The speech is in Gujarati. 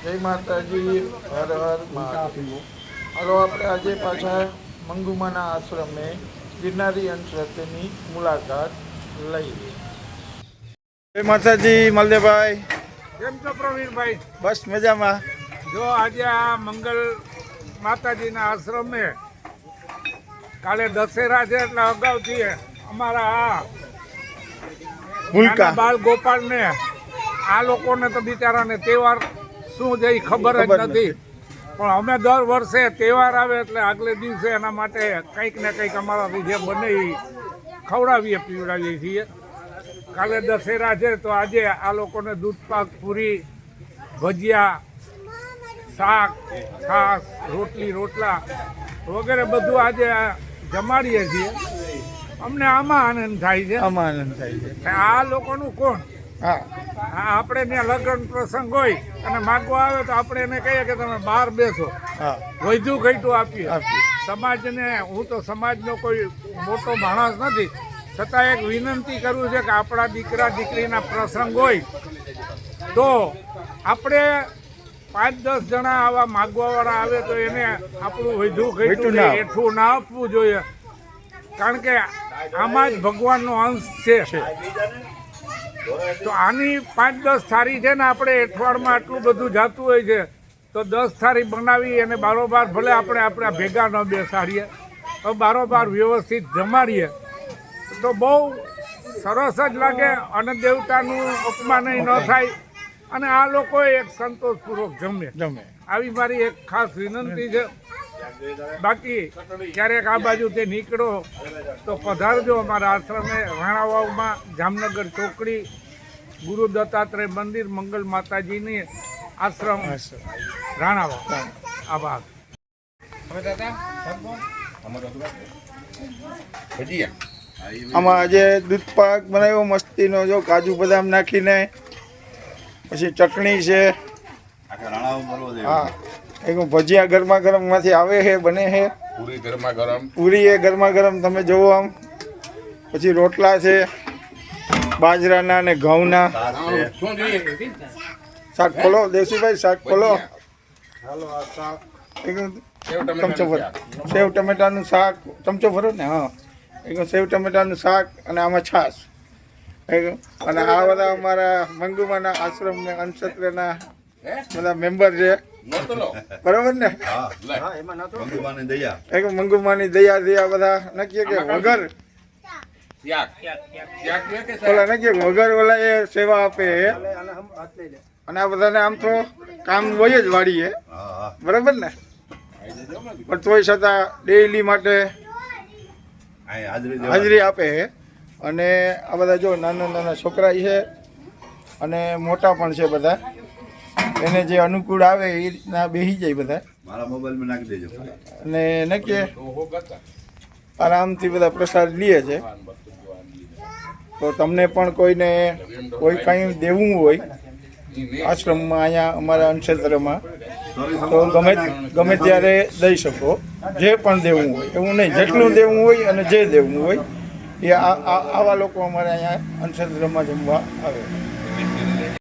જય માતાજી, હર હર મહાદેવ. હાલો આપણે આજે પાછા મંગુમાના આશ્રમે ગિરનારી અંશરથની મુલાકાત લઈએ. જય માતાજી મલદેવભાઈ. કેમ છો પ્રવીણભાઈ? બસ મજામાં. જો આજે આ મંગલ માતાજીના આશ્રમે કાલે દશેરા છે એટલે અગાઉથી અમારા આ ભૂલકા બાળ ગોપાલને આ લોકોને તો બિચારાને તહેવાર શું છે એ ખબર જ નથી, પણ અમે દર વર્ષે તહેવાર આવે એટલે આગલે દિવસે એના માટે કંઈક ને કંઈક અમારાથી જે બને એ ખવડાવીએ પીવડાવીએ છીએ. કાલે દશેરા છે તો આજે આ લોકોને દૂધપાક, પૂરી, ભજીયા, શાક, છાશ, રોટલા વગેરે બધું આજે જમાડીએ છીએ. અમને આમાં આનંદ થાય છે. આમાં આનંદ થાય છે. આ લોકોનું કોણ? હા, આપણે ત્યાં લગ્ન પ્રસંગ હોય અને માગવા આવે તો આપણે એને કહીએ કે તમે બહાર બેસો, હા, વધુ ઘટું આપીએ. સમાજને, હું તો સમાજનો કોઈ મોટો માણસ નથી, છતાં એક વિનંતી કરું છે કે આપણા દીકરા દીકરીના પ્રસંગ હોય તો આપણે 5-10 જણા આવા માગવાવાળા આવે તો એને આપણું વધુ ઘટું એઠું ના આપવું જોઈએ, કારણ કે આમાં જ ભગવાનનો અંશ છે. તો આની 5-10 થાળી છે ને, આપણે અઠવાડિયામાં આટલું બધું જાતું હોય છે તો 10 થાળી બનાવી અને બારોબાર ભલે આપણે ભેગા ન બેસાડીએ તો બારોબાર વ્યવસ્થિત જમાડીએ તો બહુ સરસ જ લાગે અને દેવતાનું અપમાન ન થાય અને આ લોકો એક સંતોષપૂર્વક જમે. આવી મારી એક ખાસ વિનંતી છે. બાકી ક્યારેક આ બાજુથી નીકળો તો પધારજો અમારા આશ્રમે રાણાવાવમાં, જામનગર ચોકડી, ગુરુ દત્તાત્રેય મંદિર, મંગલ માતાજીની આશ્રમ, રાણાવાવ. આભાર. આમાં આજે દૂધપાક બનાવ્યો મસ્તીનો, જો કાજુ બદામ નાખીને, પછી ચટણી છે. હા, એક ભજીયા ગરમા ગરમ માંથી આવે છે, બને છે. પૂરી એ ગરમા ગરમ તમે જોવો આમ. પછી રોટલા છે બાજરાના ને ઘઉંના. શાક ખોલો દેવસીભાઈ, શાક ખોલો. હાલો, આ શાક ચમચો ભરો. સેવ ટમેટાનું શાક ચમચો ભરો ને. હા, એક સેવ ટમેટાનું શાક અને આમાં છાશ. અને આ બધા અમારા મંગુમાના આશ્રમ અંશત્રના બધા મેમ્બર છે, બરોબર ને? એક મંગુમાની દયા બધા નક્કી કે વગર ઓલા નક્કી વગર ઓલા એ સેવા આપે. અને આ બધાને આમ તો કામ હોય જ વાળીએ, બરોબર ને? પણ તોય છતાં ડેઈલી માટે હાજરી આપે છે. અને આ બધા જો નાના નાના છોકરા છે અને મોટા પણ છે બધા, એને જે અનુકૂળ આવે એ રીતના બેસી જાય બધા. મારા મોબાઈલમાં નાખી દેજો. અને નક્કી આરામથી બધા પ્રસાદ લે છે. તો તમને પણ કોઈને કોઈ કંઈ દેવું હોય આશ્રમમાં, અહીંયા અમારા અંશેત્રમાં, તો ગમે ત્યારે દઈ શકો. જે પણ દેવું હોય, એવું નહીં, જેટલું દેવું હોય અને જે દેવું હોય એ આવા લોકો અમારે અહીંયા અંશેત્રમાં જમવા આવે.